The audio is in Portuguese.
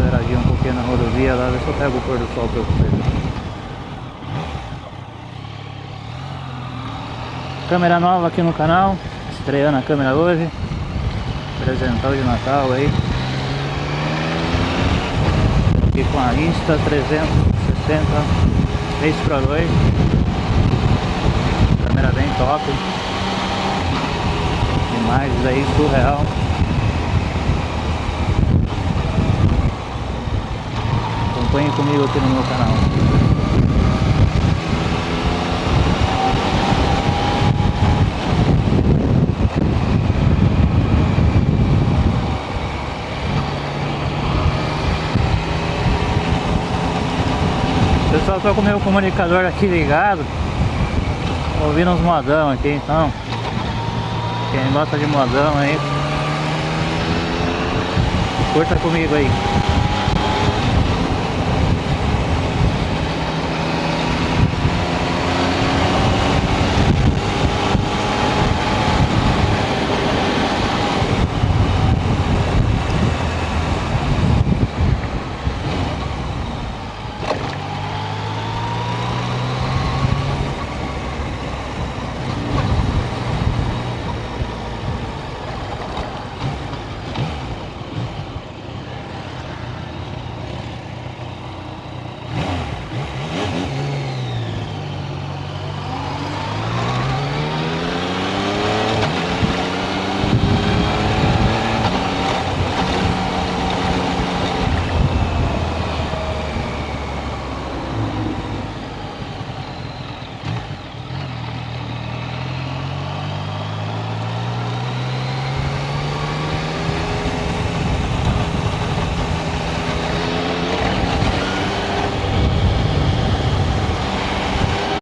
aceleradinha um pouquinho na rodovia lá, ver se eu pego o pôr do sol pra vocês. Câmera nova aqui no canal, estreando a câmera hoje. Presentão de Natal aí. Aqui com a Insta360 3x2. Câmera bem top. Imagens aí surreal. Acompanhe comigo aqui no meu canal. Pessoal, tô com o meu comunicador aqui ligado, ouvindo uns modão aqui, então quem gosta de modão aí, curta comigo aí.